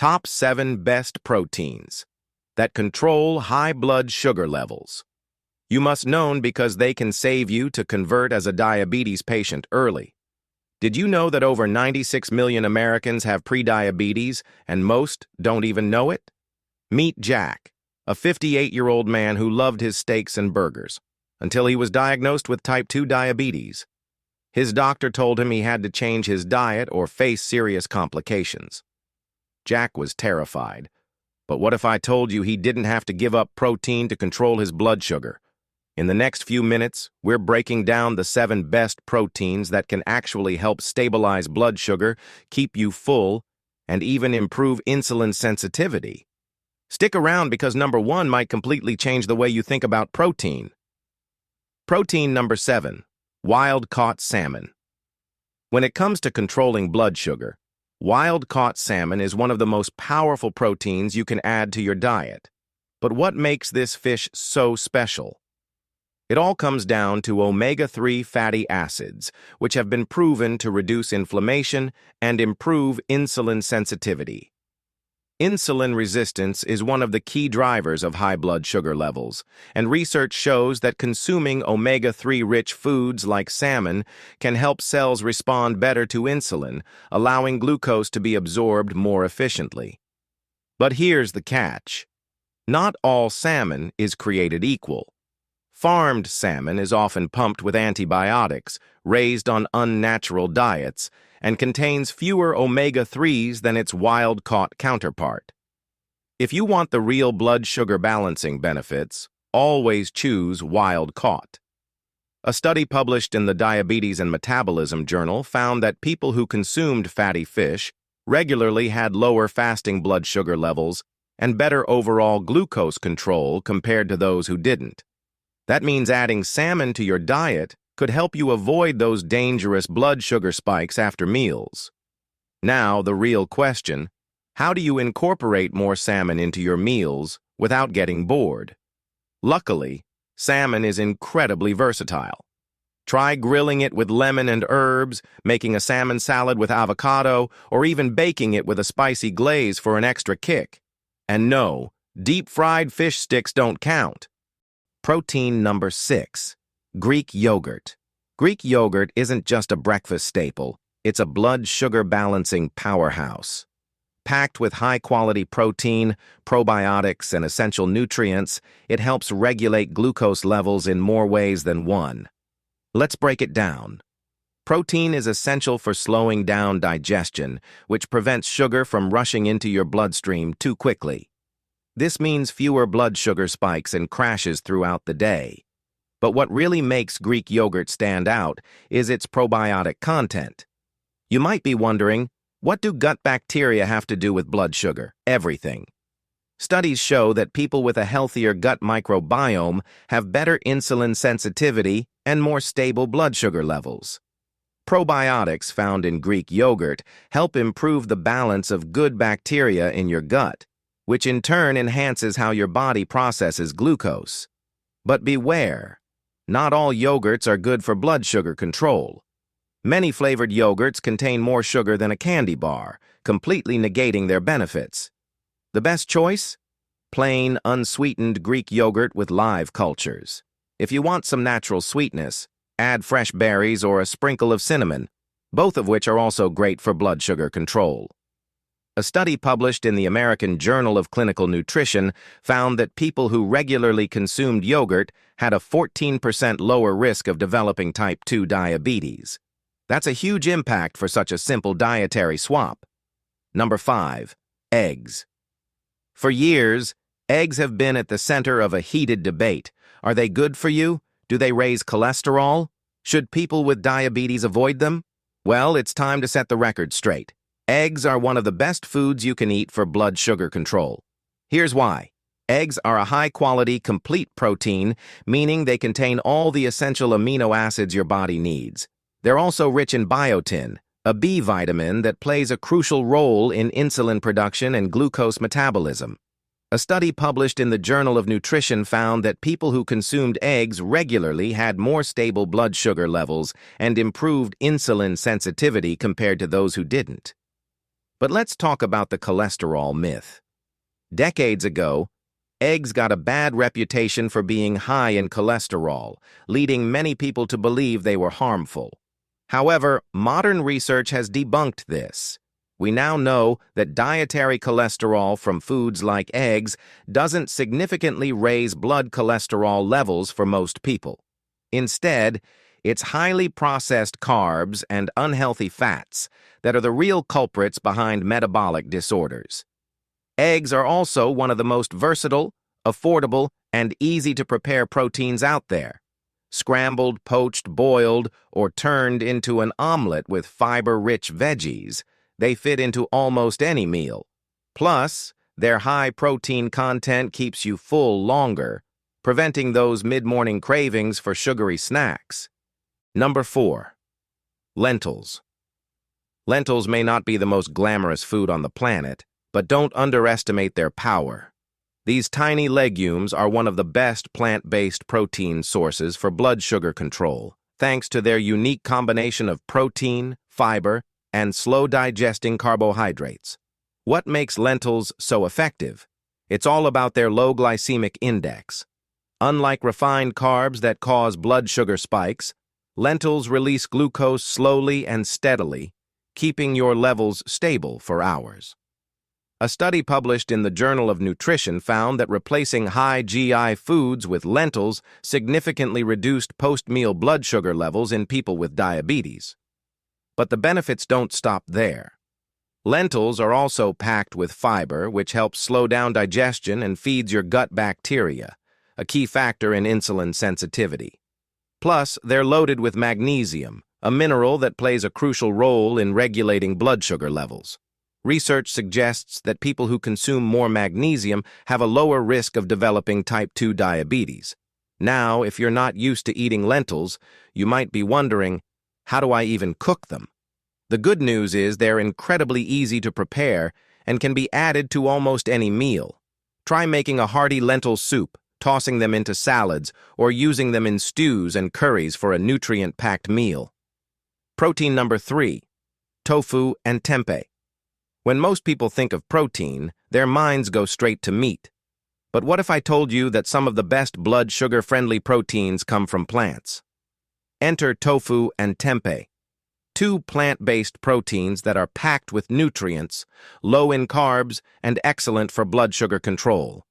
Top 7 Best Proteins that control high blood sugar levels. You must know because they can save you to convert as a diabetes patient early. Did you know that over 96 million Americans have prediabetes and most don't even know it? Meet Jack, a 58-year-old man who loved his steaks and burgers until he was diagnosed with type 2 diabetes. His doctor told him he had to change his diet or face serious complications. Jack was terrified. But what if I told you he didn't have to give up protein to control his blood sugar? In the next few minutes, we're breaking down the 7 best proteins that can actually help stabilize blood sugar, keep you full, and even improve insulin sensitivity. Stick around because number 1 might completely change the way you think about protein. Protein number 7, wild-caught salmon. When it comes to controlling blood sugar, wild-caught salmon is one of the most powerful proteins you can add to your diet. But what makes this fish so special? It all comes down to omega-3 fatty acids, which have been proven to reduce inflammation and improve insulin sensitivity. Insulin resistance is one of the key drivers of high blood sugar levels, and research shows that consuming omega-3-rich foods like salmon can help cells respond better to insulin, allowing glucose to be absorbed more efficiently. But here's the catch. Not all salmon is created equal. Farmed salmon is often pumped with antibiotics, raised on unnatural diets, and contains fewer omega-3s than its wild-caught counterpart. If you want the real blood sugar balancing benefits, always choose wild-caught. A study published in the Diabetes and Metabolism journal found that people who consumed fatty fish regularly had lower fasting blood sugar levels and better overall glucose control compared to those who didn't. That means adding salmon to your diet could help you avoid those dangerous blood sugar spikes after meals. Now, the real question, how do you incorporate more salmon into your meals without getting bored? Luckily, salmon is incredibly versatile. Try grilling it with lemon and herbs, making a salmon salad with avocado, or even baking it with a spicy glaze for an extra kick. And no, deep-fried fish sticks don't count. Protein number 6, Greek yogurt. Greek yogurt isn't just a breakfast staple, it's a blood sugar balancing powerhouse. Packed with high-quality protein, probiotics, and essential nutrients, it helps regulate glucose levels in more ways than one. Let's break it down. Protein is essential for slowing down digestion, which prevents sugar from rushing into your bloodstream too quickly. This means fewer blood sugar spikes and crashes throughout the day. But what really makes Greek yogurt stand out is its probiotic content. You might be wondering, what do gut bacteria have to do with blood sugar? Everything. Studies show that people with a healthier gut microbiome have better insulin sensitivity and more stable blood sugar levels. Probiotics found in Greek yogurt help improve the balance of good bacteria in your gut, which in turn enhances how your body processes glucose. But beware, not all yogurts are good for blood sugar control. Many flavored yogurts contain more sugar than a candy bar, completely negating their benefits. The best choice? Plain, unsweetened Greek yogurt with live cultures. If you want some natural sweetness, add fresh berries or a sprinkle of cinnamon, both of which are also great for blood sugar control. A study published in the American Journal of Clinical Nutrition found that people who regularly consumed yogurt had a 14% lower risk of developing type 2 diabetes. That's a huge impact for such a simple dietary swap. Number 5, eggs. For years, eggs have been at the center of a heated debate. Are they good for you? Do they raise cholesterol? Should people with diabetes avoid them? Well, it's time to set the record straight. Eggs are one of the best foods you can eat for blood sugar control. Here's why. Eggs are a high-quality, complete protein, meaning they contain all the essential amino acids your body needs. They're also rich in biotin, a B vitamin that plays a crucial role in insulin production and glucose metabolism. A study published in the Journal of Nutrition found that people who consumed eggs regularly had more stable blood sugar levels and improved insulin sensitivity compared to those who didn't. But let's talk about the cholesterol myth. Decades ago, eggs got a bad reputation for being high in cholesterol, leading many people to believe they were harmful. However, modern research has debunked this. We now know that dietary cholesterol from foods like eggs doesn't significantly raise blood cholesterol levels for most people. Instead, it's highly processed carbs and unhealthy fats that are the real culprits behind metabolic disorders. Eggs are also one of the most versatile, affordable, and easy-to-prepare proteins out there. Scrambled, poached, boiled, or turned into an omelet with fiber-rich veggies, they fit into almost any meal. Plus, their high protein content keeps you full longer, preventing those mid-morning cravings for sugary snacks. Number 4. Lentils. Lentils may not be the most glamorous food on the planet, but don't underestimate their power. These tiny legumes are one of the best plant-based protein sources for blood sugar control, thanks to their unique combination of protein, fiber, and slow-digesting carbohydrates. What makes lentils so effective? It's all about their low glycemic index. Unlike refined carbs that cause blood sugar spikes, lentils release glucose slowly and steadily, keeping your levels stable for hours. A study published in the Journal of Nutrition found that replacing high GI foods with lentils significantly reduced post-meal blood sugar levels in people with diabetes. But the benefits don't stop there. Lentils are also packed with fiber, which helps slow down digestion and feeds your gut bacteria, a key factor in insulin sensitivity. Plus, they're loaded with magnesium, a mineral that plays a crucial role in regulating blood sugar levels. Research suggests that people who consume more magnesium have a lower risk of developing type 2 diabetes. Now, if you're not used to eating lentils, you might be wondering, how do I even cook them? The good news is they're incredibly easy to prepare and can be added to almost any meal. Try making a hearty lentil soup, tossing them into salads, or using them in stews and curries for a nutrient-packed meal. Protein number 3, tofu and tempeh. When most people think of protein, their minds go straight to meat. But what if I told you that some of the best blood sugar-friendly proteins come from plants? Enter tofu and tempeh, two plant-based proteins that are packed with nutrients, low in carbs, and excellent for blood sugar control.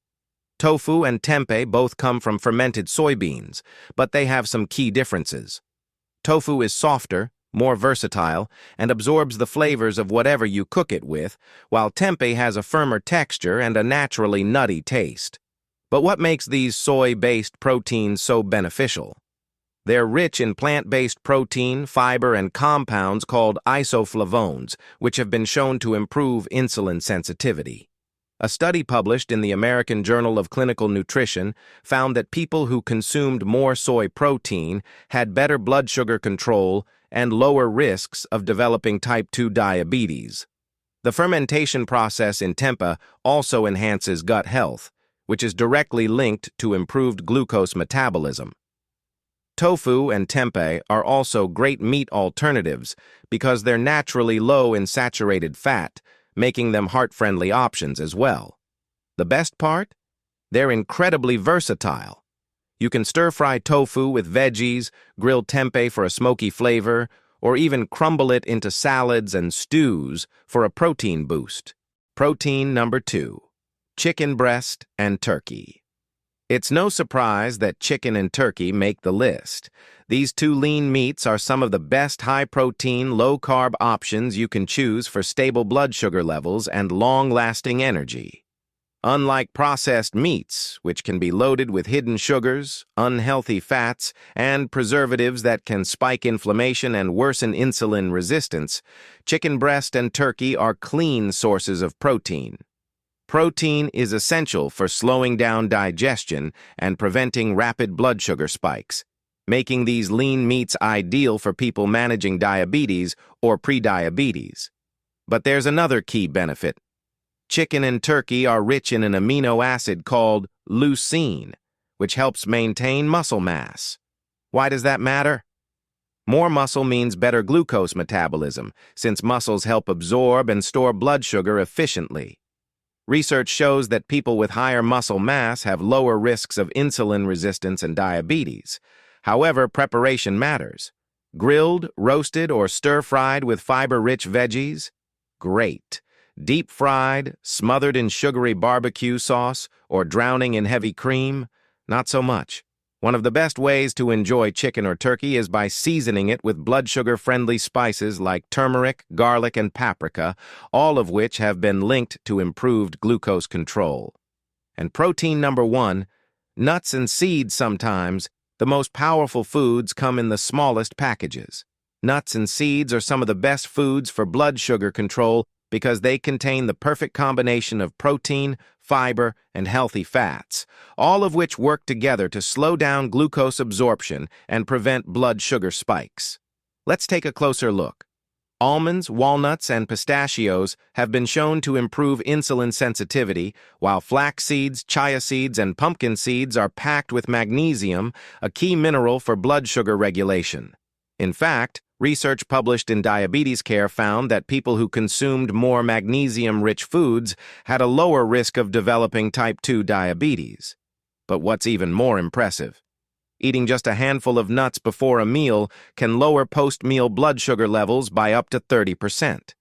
Tofu and tempeh both come from fermented soybeans, but they have some key differences. Tofu is softer, more versatile, and absorbs the flavors of whatever you cook it with, while tempeh has a firmer texture and a naturally nutty taste. But what makes these soy-based proteins so beneficial? They're rich in plant-based protein, fiber, and compounds called isoflavones, which have been shown to improve insulin sensitivity. A study published in the American Journal of Clinical Nutrition found that people who consumed more soy protein had better blood sugar control and lower risks of developing type 2 diabetes. The fermentation process in tempeh also enhances gut health, which is directly linked to improved glucose metabolism. Tofu and tempeh are also great meat alternatives because they're naturally low in saturated fat, making them heart-friendly options as well. The best part? They're incredibly versatile. You can stir-fry tofu with veggies, grill tempeh for a smoky flavor, or even crumble it into salads and stews for a protein boost. Protein number 2, chicken breast and turkey. It's no surprise that chicken and turkey make the list. These two lean meats are some of the best high-protein, low-carb options you can choose for stable blood sugar levels and long-lasting energy. Unlike processed meats, which can be loaded with hidden sugars, unhealthy fats, and preservatives that can spike inflammation and worsen insulin resistance, chicken breast and turkey are clean sources of protein. Protein is essential for slowing down digestion and preventing rapid blood sugar spikes, making these lean meats ideal for people managing diabetes or prediabetes. But there's another key benefit. Chicken and turkey are rich in an amino acid called leucine, which helps maintain muscle mass. Why does that matter? More muscle means better glucose metabolism, since muscles help absorb and store blood sugar efficiently. Research shows that people with higher muscle mass have lower risks of insulin resistance and diabetes. However, preparation matters. Grilled, roasted, or stir-fried with fiber-rich veggies? Great. Deep-fried, smothered in sugary barbecue sauce, or drowning in heavy cream? Not so much. One of the best ways to enjoy chicken or turkey is by seasoning it with blood sugar-friendly spices like turmeric, garlic, and paprika, all of which have been linked to improved glucose control. And protein number 1, nuts and seeds. Sometimes the most powerful foods come in the smallest packages. Nuts and seeds are some of the best foods for blood sugar control because they contain the perfect combination of protein, fiber, and healthy fats, all of which work together to slow down glucose absorption and prevent blood sugar spikes. Let's take a closer look. Almonds, walnuts, and pistachios have been shown to improve insulin sensitivity, while flax seeds, chia seeds, and pumpkin seeds are packed with magnesium, a key mineral for blood sugar regulation. In fact, research published in Diabetes Care found that people who consumed more magnesium-rich foods had a lower risk of developing type 2 diabetes. But what's even more impressive? Eating just a handful of nuts before a meal can lower post-meal blood sugar levels by up to 30%.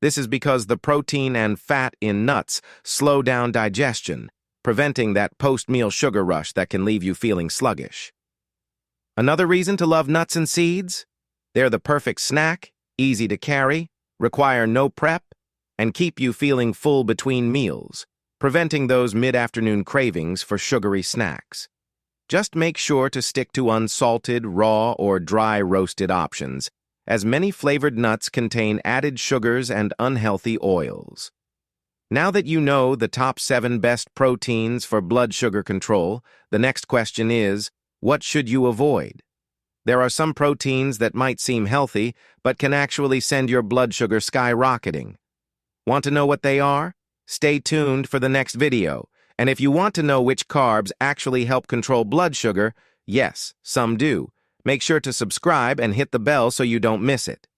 This is because the protein and fat in nuts slow down digestion, preventing that post-meal sugar rush that can leave you feeling sluggish. Another reason to love nuts and seeds? They're the perfect snack, easy to carry, require no prep, and keep you feeling full between meals, preventing those mid-afternoon cravings for sugary snacks. Just make sure to stick to unsalted, raw, or dry roasted options, as many flavored nuts contain added sugars and unhealthy oils. Now that you know the top 7 best proteins for blood sugar control, the next question is, what should you avoid? There are some proteins that might seem healthy, but can actually send your blood sugar skyrocketing. Want to know what they are? Stay tuned for the next video. And if you want to know which carbs actually help control blood sugar, yes, some do. Make sure to subscribe and hit the bell so you don't miss it.